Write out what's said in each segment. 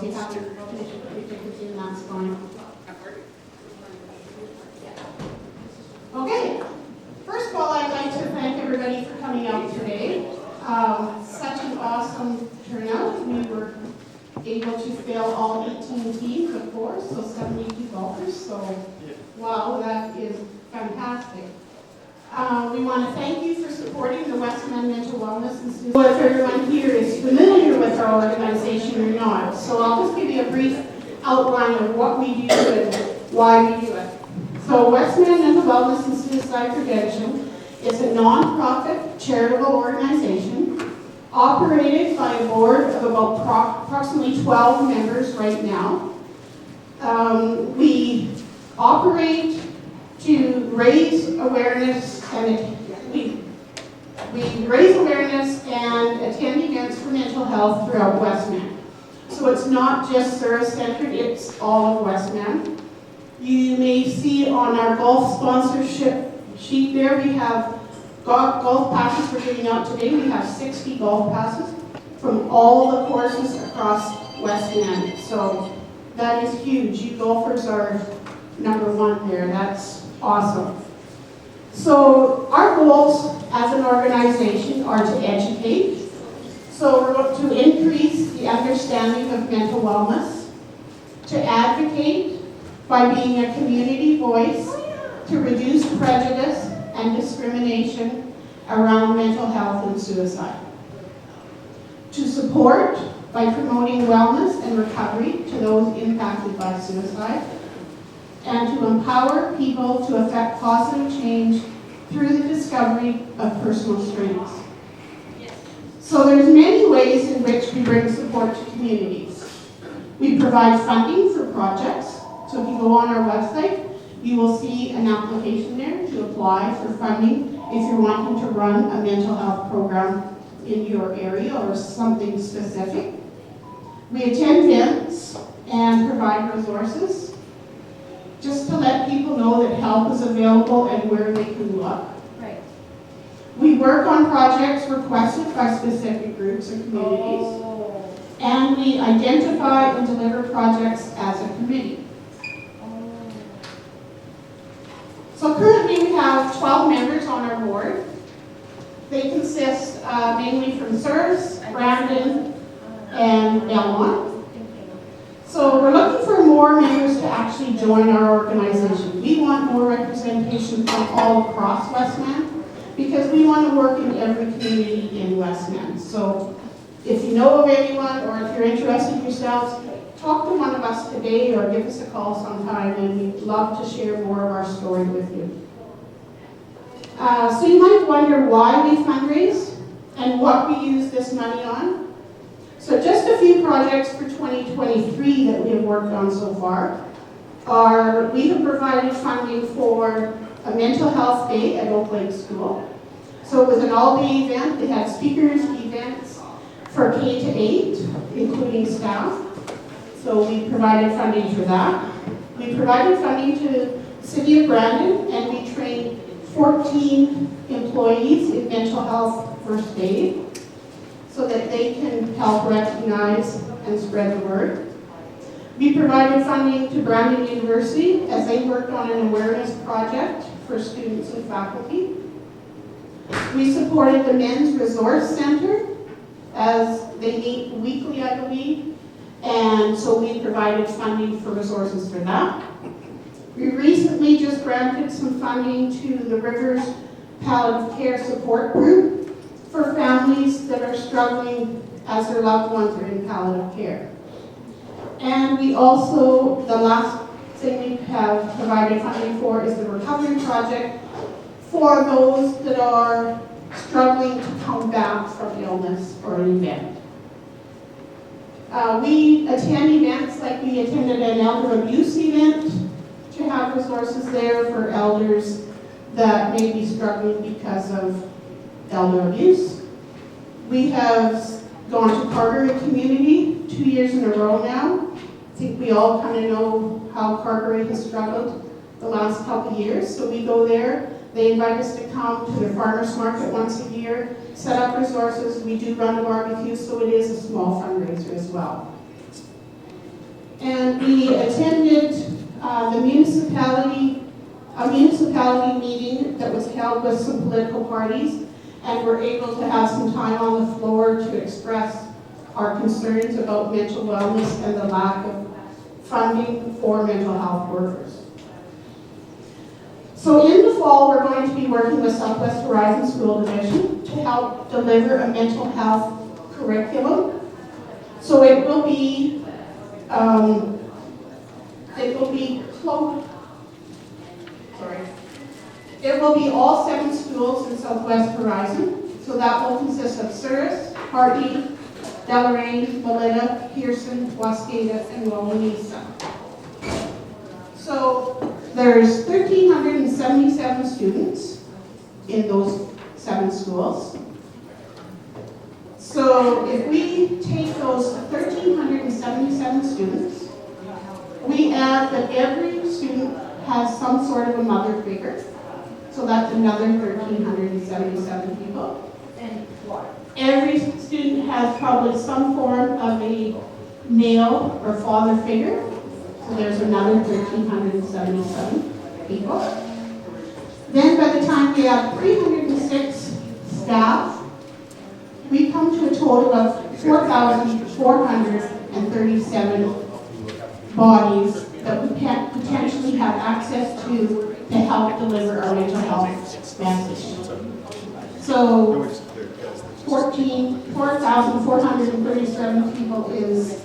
if you haven't finished putting tickets in, that's fine. Okay, first of all, I'd like to thank everybody for coming out today. Such an awesome turnout. We were able to fill all 18 teams, of course, so 72 golfers. So, wow, that is fantastic. We want to thank you for supporting the Westman Mental Wellness Institute. If everyone here is familiar with our organization or not, so I'll just give you a brief outline of what we do and why we do it. So Westman Mental Wellness and Suicide Prevention is a non-profit charitable organization operated by a board of about approximately 12 members right now. We operate to raise awareness and we raise awareness and attend events for mental health throughout Westman. So it's not just service-centered, it's all of Westman. You may see on our golf sponsorship sheet there, we have golf passes we're giving out today. We have 60 golf passes from all the courses across Westman. So that is huge. You golfers are number one there. That's awesome. So our goals as an organization are to educate. So we're to increase the understanding of mental wellness, to advocate by being a community voice, to reduce prejudice and discrimination around mental health and suicide, to support by promoting wellness and recovery to those impacted by suicide, and to empower people to effect positive change through the discovery of personal strengths. So there's many ways in which we bring support to communities. We provide funding for projects. So if you go on our website, you will see an application there to apply for funding if you're wanting to run a mental health program in your area or something specific. We attend events and provide resources just to let people know that help is available and where they can look. Right. We work on projects requested by specific groups or communities. And we identify and deliver projects as a committee. So currently we have 12 members on our board. They consist mainly from Service, Brandon, and Belmont. So we're looking for more members to actually join our organization. We want more representation from all across Westman because we want to work in every community in Westman. So if you know of anyone or if you're interested yourselves, talk to one of us today or give us a call sometime and we'd love to share more of our story with you. So you might wonder why we fundraise and what we use this money on. So just a few projects for 2023 that we have worked on so far are we have provided funding for a mental health day at Oak Lake School. So it was an all-day event. They had speakers, events for K-8, including staff. So we provided funding for that. We provided funding to the City of Brandon, and we trained 14 employees in mental health first aid so that they can help recognize and spread the word. We provided funding to Brandon University as they worked on an awareness project for students and faculty. We supported the Men's Resource Center as they meet weekly, I believe, and so we provided funding for resources for that. We recently just granted some funding to the Rivers Palliative Care Support Group for families that are struggling as their loved ones are in palliative care. And we also, the last thing we have provided funding for is the Recovery Project for those that are struggling to come back from illness or an event. We attend events like we attended an elder abuse event to have resources there for elders that may be struggling because of elder abuse. We have gone to Carberry Community 2 years in a row now. I think we all kind of know how Carberry has struggled the last couple of years, so we go there. They invite us to come to their farmers market once a year, set up resources. We do run a barbecue, so it is a small fundraiser as well. And we attended a municipality meeting that was held with some political parties, and were able to have some time on the floor to express our concerns about mental wellness and the lack of funding for mental health workers. So in the fall, we're going to be working with Southwest Horizon School Division to help deliver a mental health curriculum. So it will be all 7 schools in Southwest Horizon. So that will consist of Souris, Hartley, Deloraine, Melita, Pearson, Wascata, and Wawanesa. So there's 1,377 students in those 7 schools. So if we take those 1,377 students, we add that every student has some sort of a mother figure. So that's another 1,377 people. And what? Every student has probably some form of a male or father figure. So there's another 1,377 people. Then by the time we have 306 staff, we come to a total of 4,437 bodies that we can potentially have access to help deliver our mental health message. So 4,437 people is,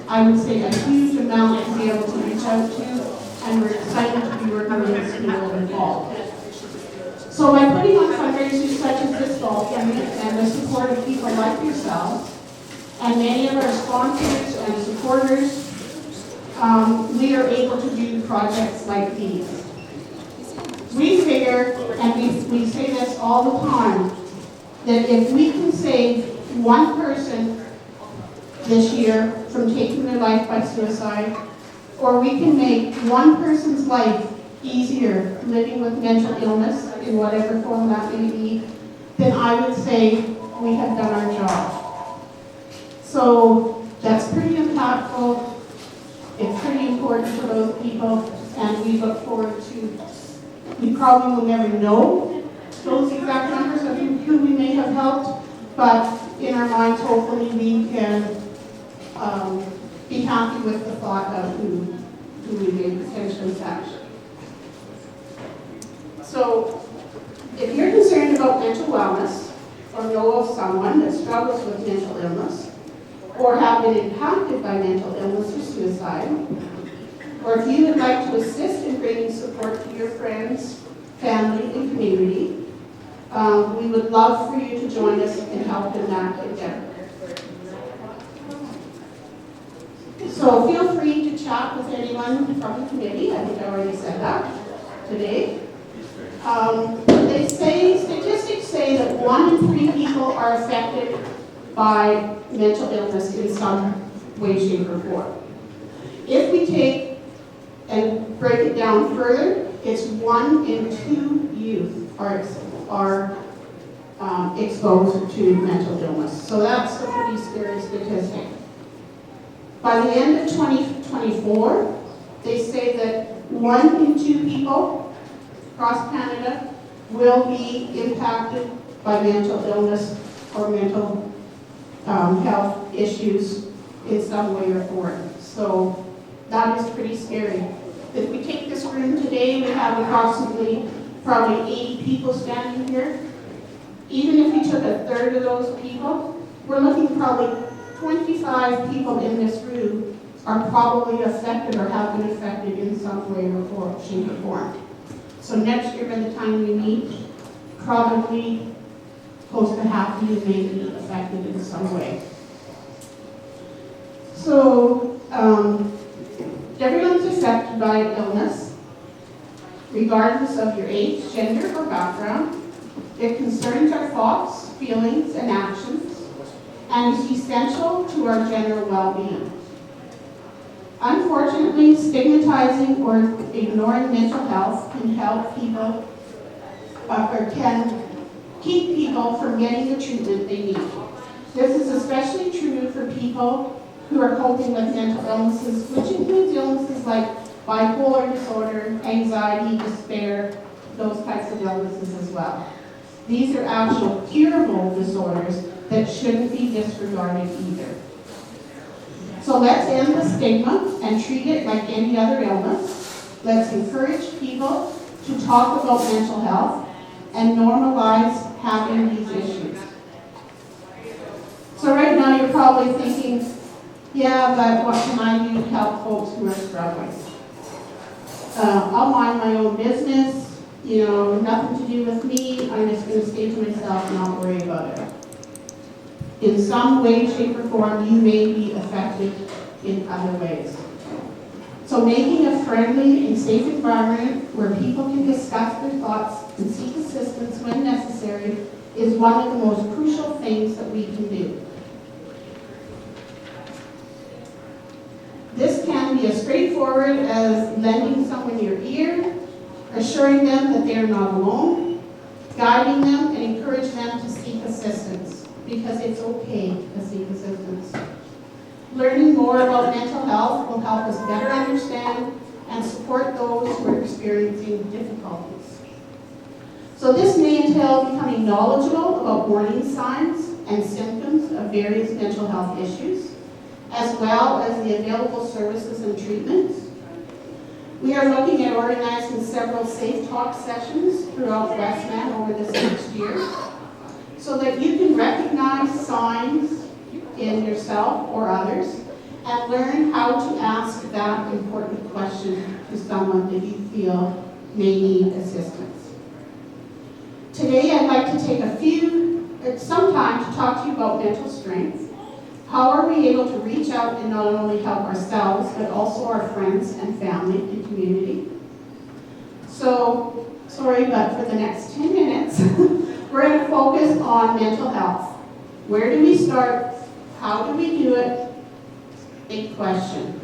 I would say, a huge amount to be able to reach out to, and we're excited to be working with the school involved. So by putting on fundraisers such as this fall campaign and the support of people like yourselves, and many of our sponsors and supporters, we are able to do projects like these. We figure, and we say this all the time, that if we can save one person this year from taking their life by suicide, or we can make one person's life easier living with mental illness in whatever form that may be, then I would say we have done our job. So that's pretty impactful. It's pretty important for those people, and we look forward to, we probably will never know those exact numbers of who we may have helped, but in our minds, hopefully we can be happy with the thought of who we may potentially touch. So if you're concerned about mental wellness, or know of someone that struggles with mental illness, or have been impacted by mental illness or suicide, or if you would like to assist in bringing support to your friends, family, and community, we would love for you to join us and help in that endeavor. So feel free to chat with anyone from the committee. I think I already said that today. Statistics say that 1 in 3 people are affected by mental illness in some way, shape, or form. If we take and break it down further, it's 1 in 2 youth are exposed to mental illness. So that's a pretty scary statistic. By the end of 2024, they say that 1 in 2 people across Canada will be impacted by mental illness or mental health issues in some way or form. So that is pretty scary. If we take this room today, we have approximately probably 80 people standing here. Even if we took a third of those people, we're looking probably 25 people in this room are probably affected or have been affected in some way or form, shape or form. So next year, by the time we meet, probably close to half of you may be affected in some way. So everyone's affected by illness, regardless of your age, gender, or background. It concerns our thoughts, feelings, and actions, and is essential to our general well-being. Unfortunately, stigmatizing or ignoring mental health can help people, or can keep people from getting the treatment they need. This is especially true for people who are coping with mental illnesses, which includes illnesses like bipolar disorder, anxiety, despair, those types of illnesses as well. These are actual curable disorders that shouldn't be disregarded either. So let's end the stigma and treat it like any other illness. Let's encourage people to talk about mental health and normalize having these issues. So right now you're probably thinking, yeah, but what can I do to help folks who are struggling? I'll mind my own business, nothing to do with me, I'm just going to stay to myself and not worry about it. In some way, shape, or form, you may be affected in other ways. So making a friendly and safe environment where people can discuss their thoughts and seek assistance when necessary is one of the most crucial things that we can do. This can be as straightforward as lending someone your ear, assuring them that they are not alone, guiding them and encourage them to seek assistance, because it's okay to seek assistance. Learning more about mental health will help us better understand and support those who are experiencing difficulties. So this may entail becoming knowledgeable about warning signs and symptoms of various mental health issues, as well as the available services and treatments. We are looking at organizing several Safe Talk sessions throughout Westman over this next year, so that you can recognize signs in yourself or others and learn how to ask that important question to someone that you feel may need assistance. Today I'd like to take some time to talk to you about mental strength. How are we able to reach out and not only help ourselves, but also our friends and family and community? So, sorry, but for the next 10 minutes, we're going to focus on mental health. Where do we start? How do we do it? Big question.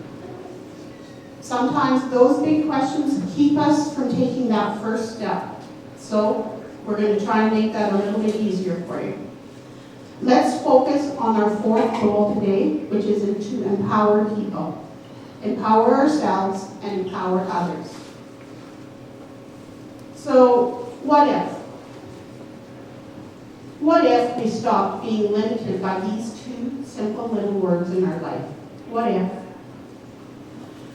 Sometimes those big questions keep us from taking that first step. So, we're going to try and make that a little bit easier for you. Let's focus on our fourth goal today, which is to empower people. Empower ourselves and empower others. So, what if? What if we stopped being limited by these two simple little words in our life? What if?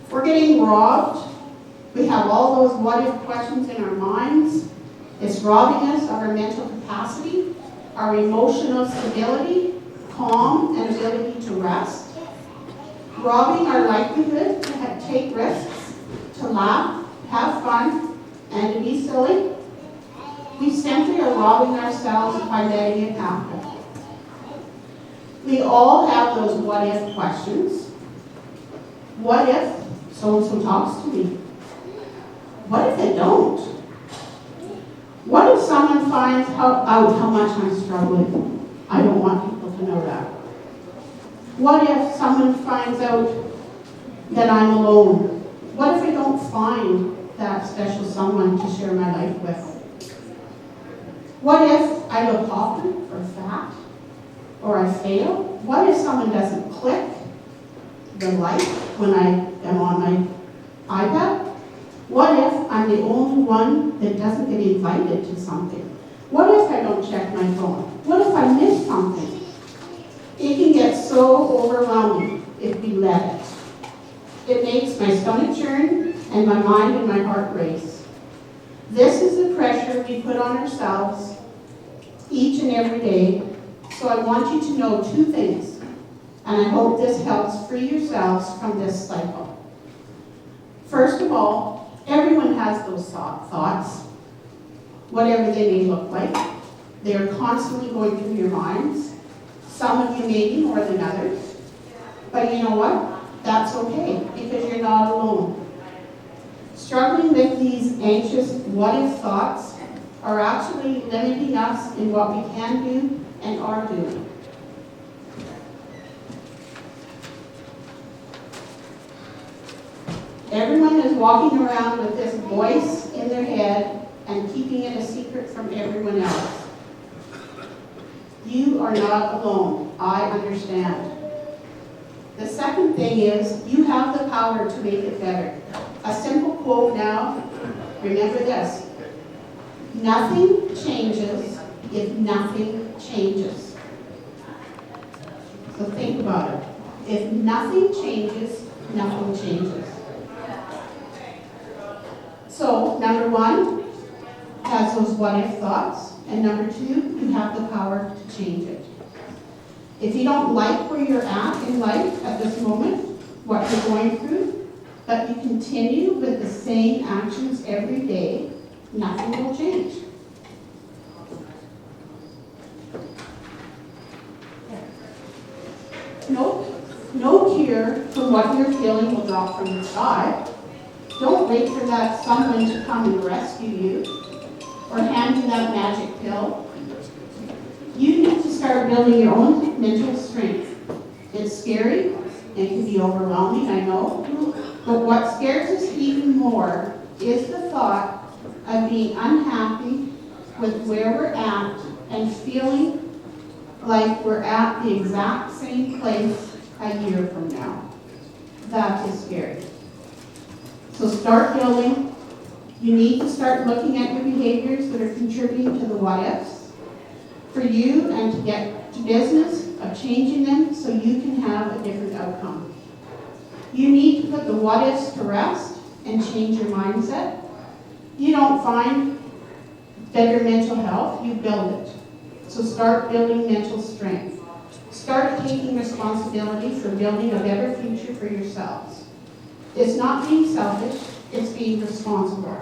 We're getting robbed. We have all those what if questions in our minds. It's robbing us of our mental capacity, our emotional stability, calm, and ability to rest. Robbing our likelihood to take risks, to laugh, have fun, and to be silly. We simply are robbing ourselves by letting it happen. We all have those what if questions. What if so-and-so talks to me? What if they don't? What if someone finds out how much I'm struggling? I don't want people to know that. What if someone finds out that I'm alone? What if I don't find that special someone to share my life with? What if I look often or fat? Or I fail? What if someone doesn't click the like when I am on my iPad? What if I'm the only one that doesn't get invited to something? What if I don't check my phone? What if I miss something? It can get so overwhelming if we let it. It makes my stomach churn and my mind and my heart race. This is the pressure we put on ourselves each and every day. So I want you to know two things, and I hope this helps free yourselves from this cycle. First of all, everyone has those thoughts, whatever they may look like. They are constantly going through your minds. Some of you maybe more than others. But you know what? That's okay, because you're not alone. Struggling with these anxious what-if thoughts are actually limiting us in what we can do and are doing. Everyone is walking around with this voice in their head and keeping it a secret from everyone else. You are not alone. I understand. The second thing is you have the power to make it better. A simple quote now, remember this: nothing changes if nothing changes. So think about it. If nothing changes, nothing changes. So, number one has those what-if thoughts, and number two, you have the power to change it. If you don't like where you're at in life at this moment, what you're going through, but you continue with the same actions every day, nothing will change. No cure for what you're feeling will drop from the sky. Don't wait for that someone to come and rescue you or hand you that magic pill. You need to start building your own mental strength. It's scary, it can be overwhelming, I know, but what scares us even more is the thought of being unhappy with where we're at and feeling like we're at the exact same place a year from now. That is scary. So start building. You need to start looking at your behaviors that are contributing to the what-ifs for you, and to get to business of changing them so you can have a different outcome. You need to put the what-ifs to rest and change your mindset. You don't find better mental health, you build it. So start building mental strength. Start taking responsibility for building a better future for yourselves. It's not being selfish, it's being responsible.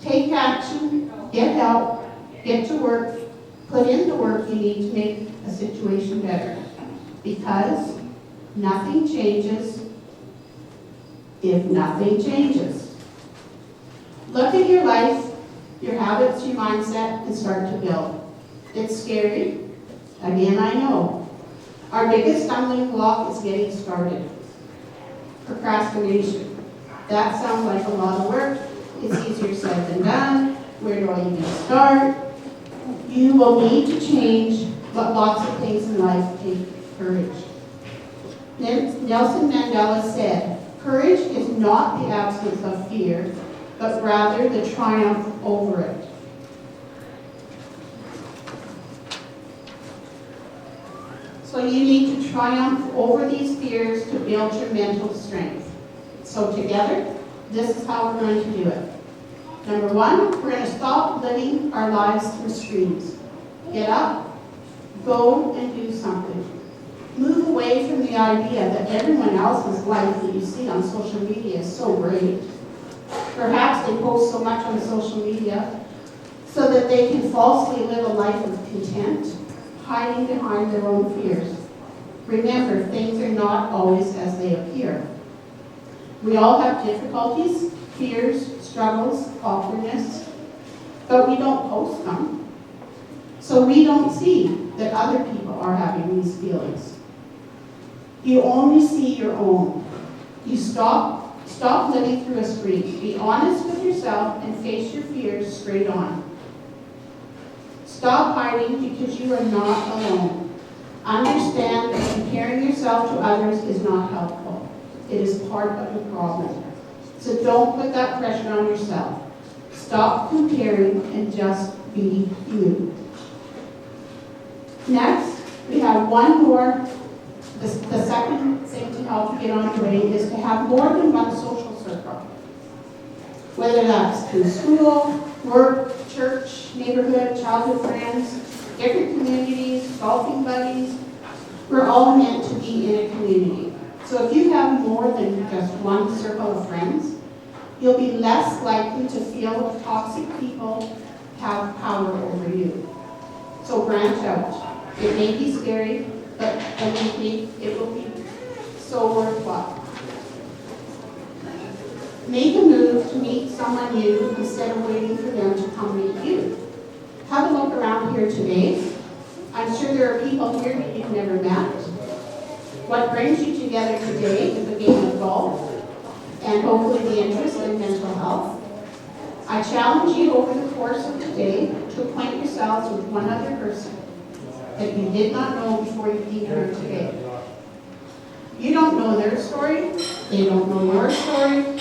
Take action, get help, get to work, put in the work you need to make a situation better. Because nothing changes if nothing changes. Look at your life, your habits, your mindset, and start to build. It's scary. Again, I know. Our biggest stumbling block is getting started. Procrastination. That sounds like a lot of work. It's easier said than done. Where do I even start? You will need to change, but lots of things in life take courage. Nelson Mandela said, "Courage is not the absence of fear, but rather the triumph over it." So you need to triumph over these fears to build your mental strength. So together, this is how we're going to do it. Number one, we're going to stop living our lives through screens. Get up, go and do something. Move away from the idea that everyone else's life that you see on social media is so great. Perhaps they post so much on social media so that they can falsely live a life of content, hiding behind their own fears. Remember, things are not always as they appear. We all have difficulties, fears, struggles, awkwardness, but we don't post them. So we don't see that other people are having these feelings. You only see your own. You stop living through a screen. Be honest with yourself and face your fears straight on. Stop hiding because you are not alone. Understand that comparing yourself to others is not helpful. It is part of the problem. So don't put that pressure on yourself. Stop comparing and just be you. Next, we have one more. The second thing to help you get on your way is to have more than one social circle. Whether that's through school, work, church, neighborhood, childhood friends, different communities, golfing buddies. We're all meant to be in a community. So if you have more than just one circle of friends, you'll be less likely to feel toxic people have power over you. So branch out. It may be scary, but believe me, it will be so worthwhile. Make a move to meet someone new instead of waiting for them to come meet you. Have a look around here today. I'm sure there are people here that you've never met. What brings you together today is a game of golf and hopefully the interest in mental health. I challenge you over the course of today to acquaint yourselves with one other person that you did not know before you came here today. You don't know their story, they don't know your story,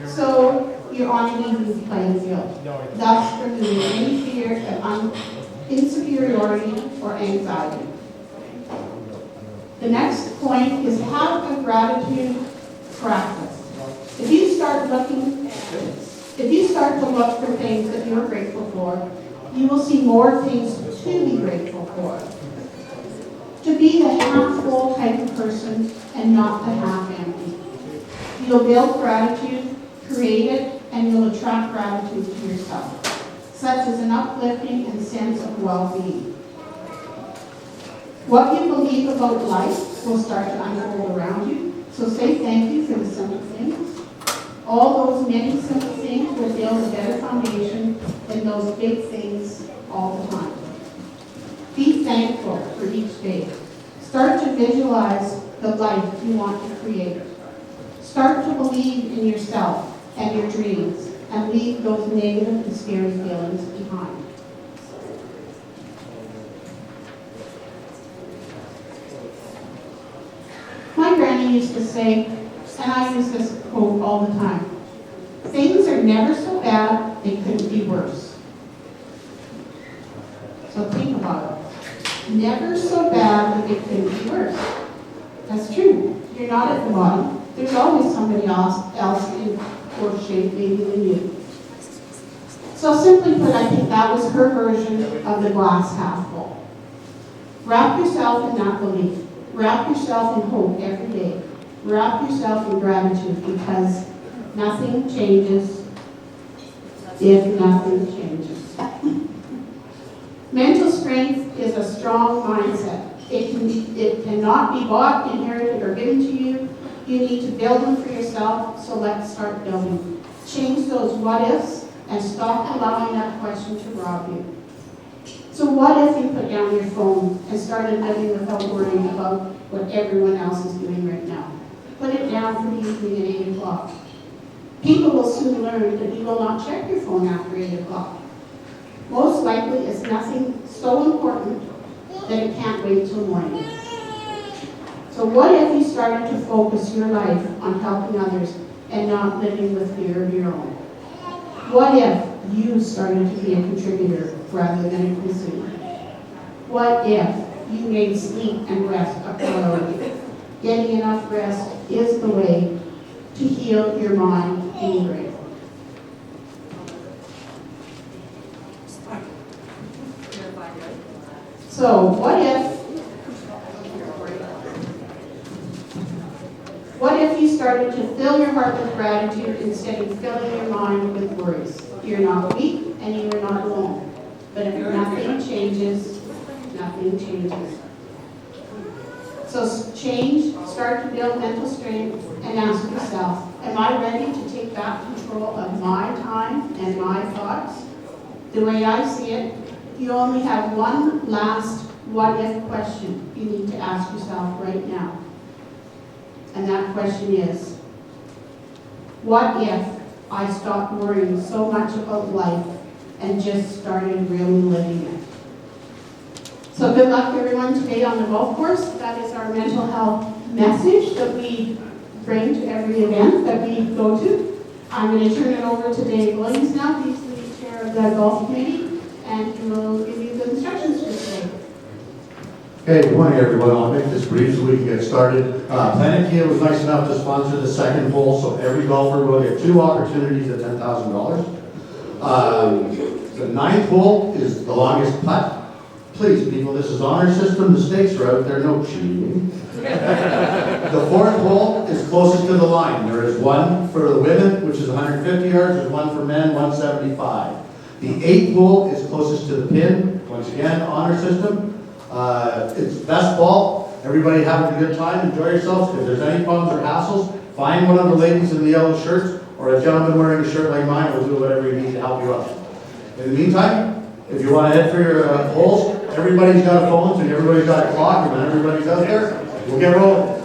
so you're on an even playing field, thus removing any fear of inferiority or anxiety. The next point is have a gratitude practice. If you start to look for things that you're grateful for, you will see more things to be grateful for. To be the half full type of person and not the half empty. You'll build gratitude, create it, and you'll attract gratitude to yourself, such as an uplifting and sense of well-being. What you believe about life will start to unfold around you, so say thank you for the simple things. All those many simple things will build a better foundation than those big things all the time. Be thankful for each day. Start to visualize the life you want to create. Start to believe in yourself and your dreams and leave those negative and scary feelings behind. My granny used to say, and I use this quote all the time, things are never so bad, they couldn't be worse. So think about it. Never so bad that it couldn't be worse. That's true. You're not at the bottom. There's always somebody else in worse shape maybe than you. So simply put, I think that was her version of the glass half full. Wrap yourself in that belief. Wrap yourself in hope every day. Wrap yourself in gratitude because nothing changes if nothing changes. Mental strength is a strong mindset. It cannot be bought, inherited, or given to you. You need to build them for yourself, so let's start building. Change those what-ifs and stop allowing that question to rob you. So what if you put down your phone and started living without worrying about what everyone else is doing right now? Put it down for the evening at 8 o'clock. People will soon learn that you will not check your phone after 8 o'clock. Most likely it's nothing so important that it can't wait till morning. So what if you started to focus your life on helping others and not living with fear of your own? What if you started to be a contributor rather than a consumer? What if you made sleep and rest a priority? Getting enough rest is the way to heal your mind and your brain. So what if you started to fill your heart with gratitude instead of filling your mind with worries? You're not weak and you are not alone. But if nothing changes, nothing changes. So start to build mental strength and ask yourself, am I ready to take back control of my time and my thoughts? The way I see it, you only have one last what-if question you need to ask yourself right now. And that question is, what if I stopped worrying so much about life and just started really living it? So good luck everyone today on the golf course. That is our mental health message that we bring to every event that we go to. I'm going to turn it over to Dave Williams now. He's the chair of the golf committee, and he will give you the instructions for today. Okay, good morning everyone. I'll make this brief so we can get started. Planet Kia was nice enough to sponsor the second hole, so every golfer will get 2 opportunities at $10,000. The 9th hole is the longest putt. Please, people, this is honor system. The stakes are out there, no cheating. The 4th hole is closest to the line. There is one for the women, which is 150 yards. There's one for men, 175. The 8th hole is closest to the pin. Once again, honor system. It's best ball. Everybody having a good time. Enjoy yourselves. If there's any problems or hassles, find one of the ladies in the yellow shirts or a gentleman wearing a shirt like mine. We'll do whatever you need to help you out. In the meantime, if you want to head for your holes, everybody's got a phone, and everybody's got a clock, and when everybody's out there, we'll get rolling.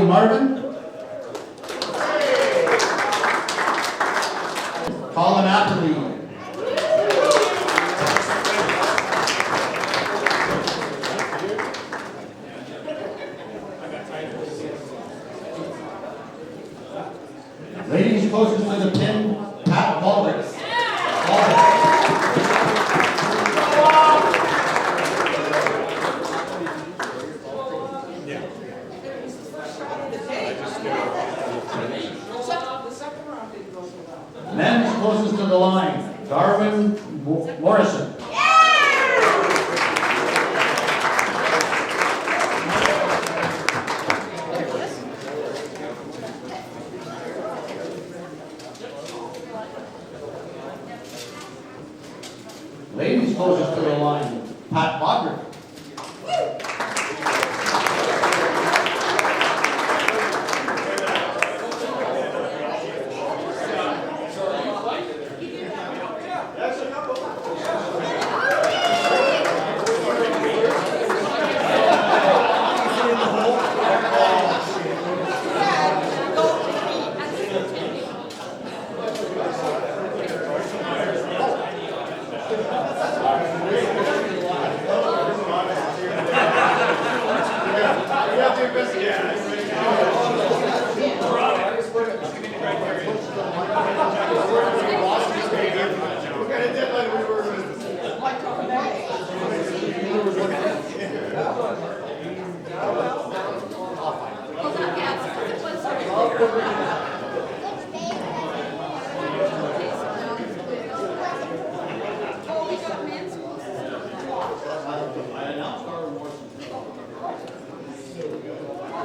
Holly Marvin. Colin Appleby. Ladies closest to the pin, Pat Baldrick. Men's closest to the line, Darwin Morrison. Ladies closest to the line, Pat Bodrick.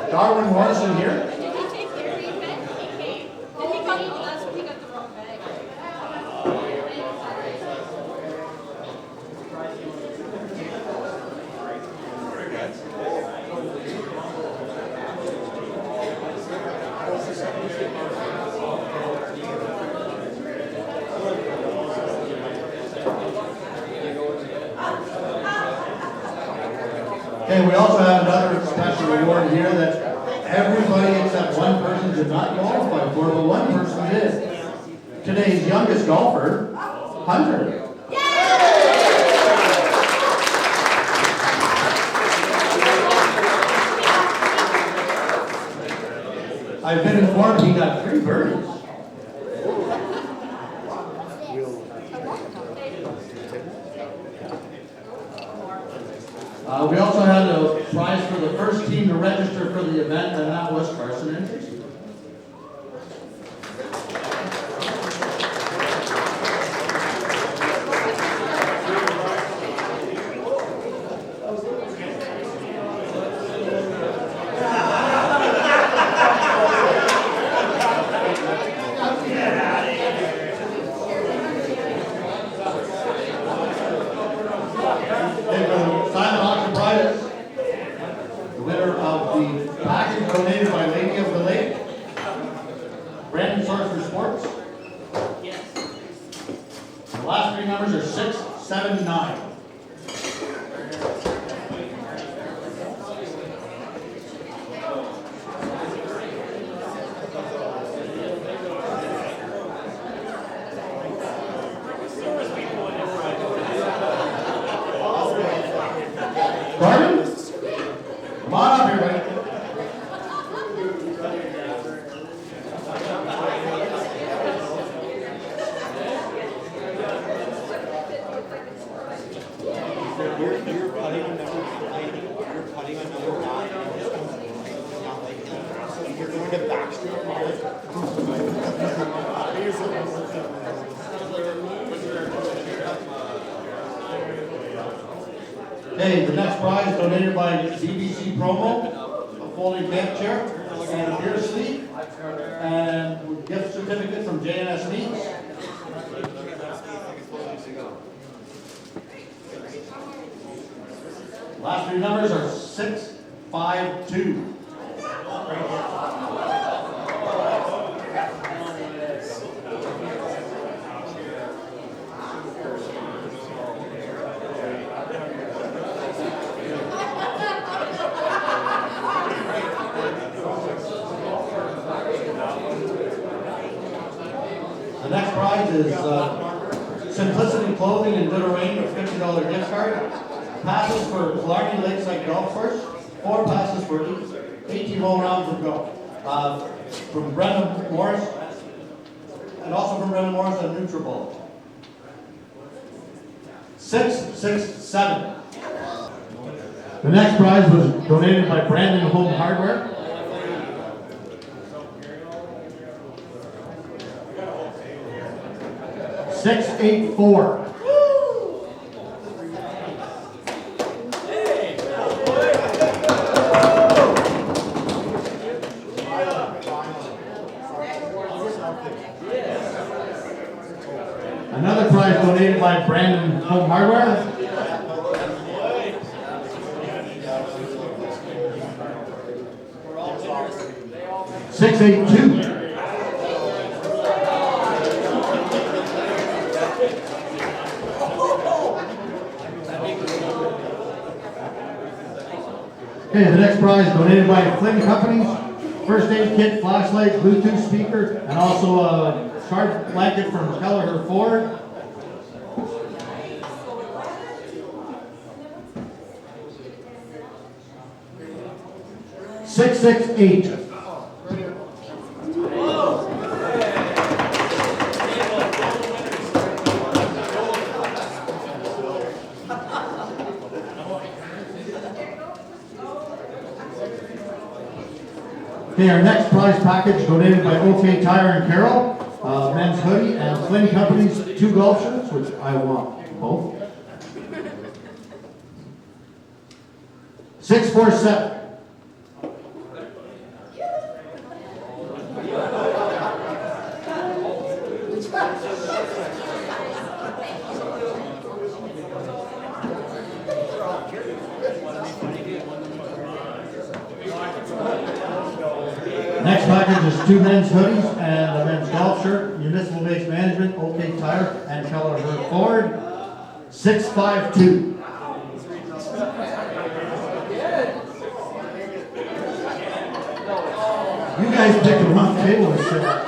Darwin Morrison here. Did he take the green bag? He came. Did he come? Oh, that's when he got the wrong bag. Okay, we also have another special award here that everybody except one person did not qualify for, but one person did. Today's youngest golfer, Hunter. I've been informed he got 3 birdies. We also had a prize for the first team to register for the event, and that was Carson and Tracy. Silent auction prizes. The winner of the package donated by Lady of the Lake, Brandon Source for Sports. The last 3 numbers are 6, 7, 9. Pardon? Come on up here, buddy. You're putting a number 9. You're going to backstroke. Okay, the next prize donated by BBC Promo, a folding camp chair, and a beer sleeve, and gift certificate from JNS Meats. Last 3 numbers are 6, 5, 2. The next prize is Simplicity Clothing in Little Rain, a $50 gift card. Passes for Killarney Lakeside Golf Course, 4 passes for each, 18 hole rounds of golf. From Brendan Morris, and also from Brendan Morris on Nutribullet. 667. The next prize was donated by Brandon Home Hardware. 684. Another prize donated by Brandon Home Hardware. 682. Okay, the next prize donated by Flynn Companies, first aid kit, flashlight, Bluetooth speaker, and also a charge blanket from Kelleher Ford. $668. Okay, our next prize package donated by OK Tire and Carroll, men's hoodie and Flynn Company's 2 golf shirts, which I want both. 647. Next package is 2 men's hoodies and a men's golf shirt, Municipal Waste Management, OK Tire, and Kelleher Ford. 652. You guys picked the wrong table to sit at.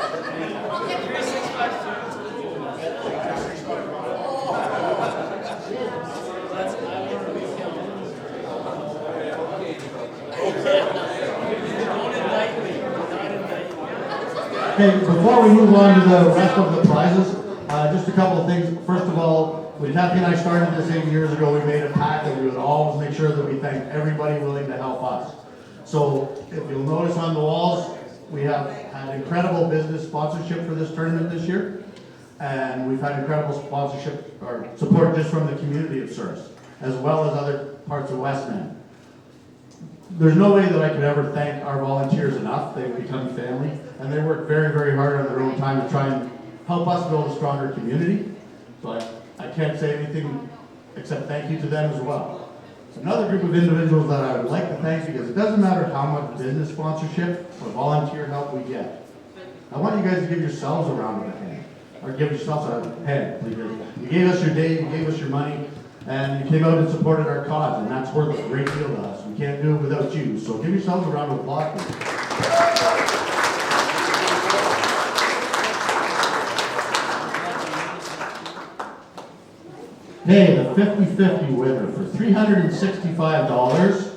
Okay, before we move on to the rest of the prizes, just a couple of things. First of all, when Kathy and I started this 8 years ago, we made a pact that we would always make sure that we thank everybody willing to help us. So if you'll notice on the walls, we have had incredible business sponsorship for this tournament this year. And we've had incredible sponsorship or support just from the community of Souris, as well as other parts of Westman. There's no way that I could ever thank our volunteers enough. They've become family, and they work very, very hard on their own time to try and help us build a stronger community. So I can't say anything except thank you to them as well. Another group of individuals that I would like to thank, because it doesn't matter how much business sponsorship or volunteer help we get. I want you guys to give yourselves a round of applause, or give yourselves a hand, because you gave us your day, you gave us your money, and you came out and supported our cause, and that's worth a great deal to us. We can't do it without you, so give yourselves a round of applause. Okay, the 50-50 winner for $365.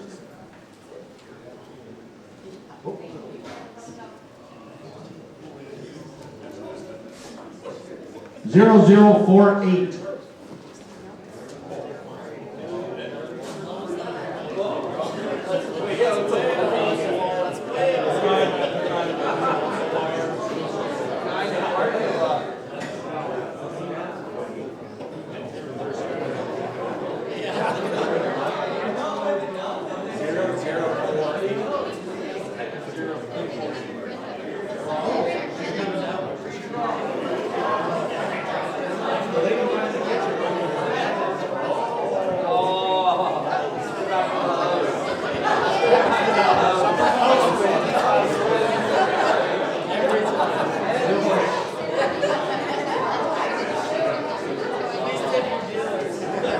$0048.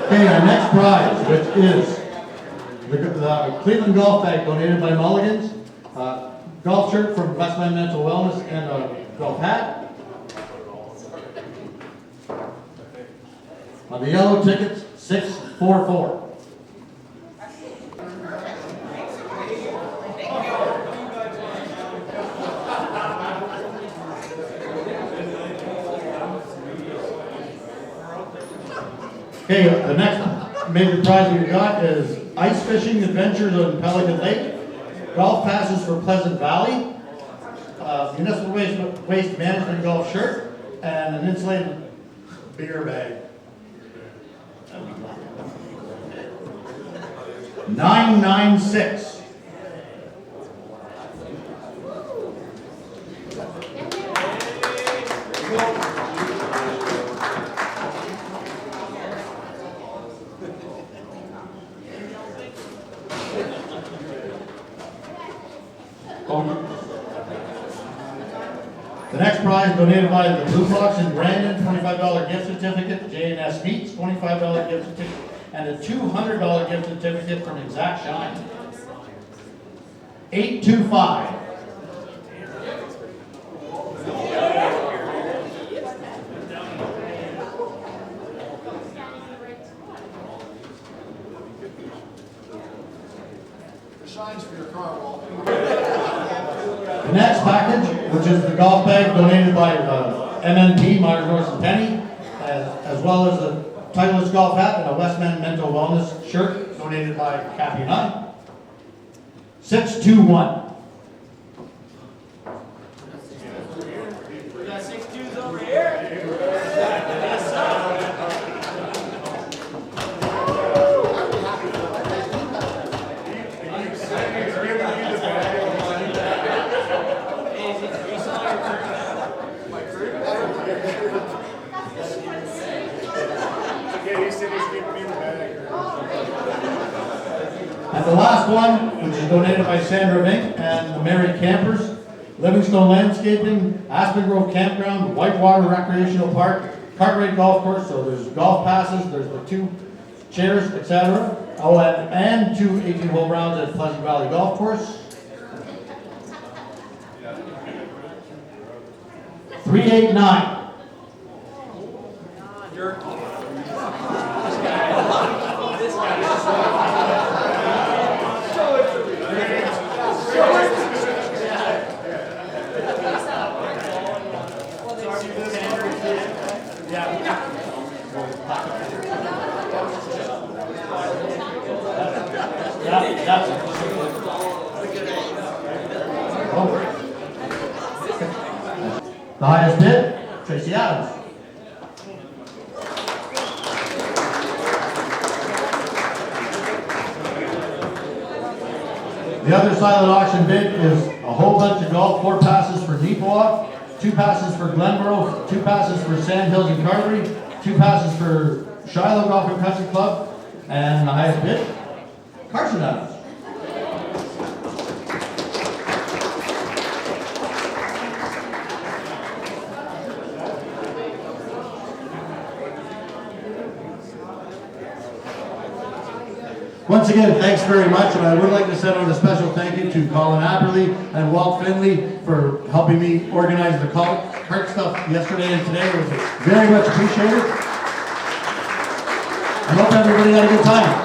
Okay, our next prize, which is the Cleveland Golf Bag donated by Mulligan's, golf shirt from Westman Mental Wellness, and a golf hat. On the yellow tickets, 644. Okay, the next major prize we got is ice fishing adventures on Pelican Lake, golf passes for Pleasant Valley, municipal waste management golf shirt, and an insulated beer bag. 996. The next prize donated by the Blue Fox in Brandon, $25 gift certificate, J&S Meats, $25 gift certificate, and a $200 gift certificate from Exact Shine. 825. The next package, which is the golf bag donated by MNP, Myers North and Penny, as well as the Titleist golf hat and a Westman Mental Wellness shirt donated by Kathy and I. 621. We got 6-2s over here. And the last one, which is donated by Sandra Vink and the Merry Campers, Livingstone Landscaping, Aspen Grove Campground, Whitewater Recreational Park, Cartwright Golf Course, so there's golf passes, there's the 2 chairs, etc. Oh, and 2 18-hole rounds at Pleasant Valley Golf Course. 389. The highest bid, Tracy Adams. The other silent auction bid is a whole bunch of golf, 4 passes for Neepawa, 2 passes for Glenboro, 2 passes for Sand Hills and Carberry, 2 passes for Shiloh Golf and Country Club, and the highest bid, Carson Adams. Once again, thanks very much, and I would like to send out a special thank you to Colin Apperly and Walt Finley for helping me organize the cart stuff yesterday and today. It was very much appreciated. I hope everybody had a good time.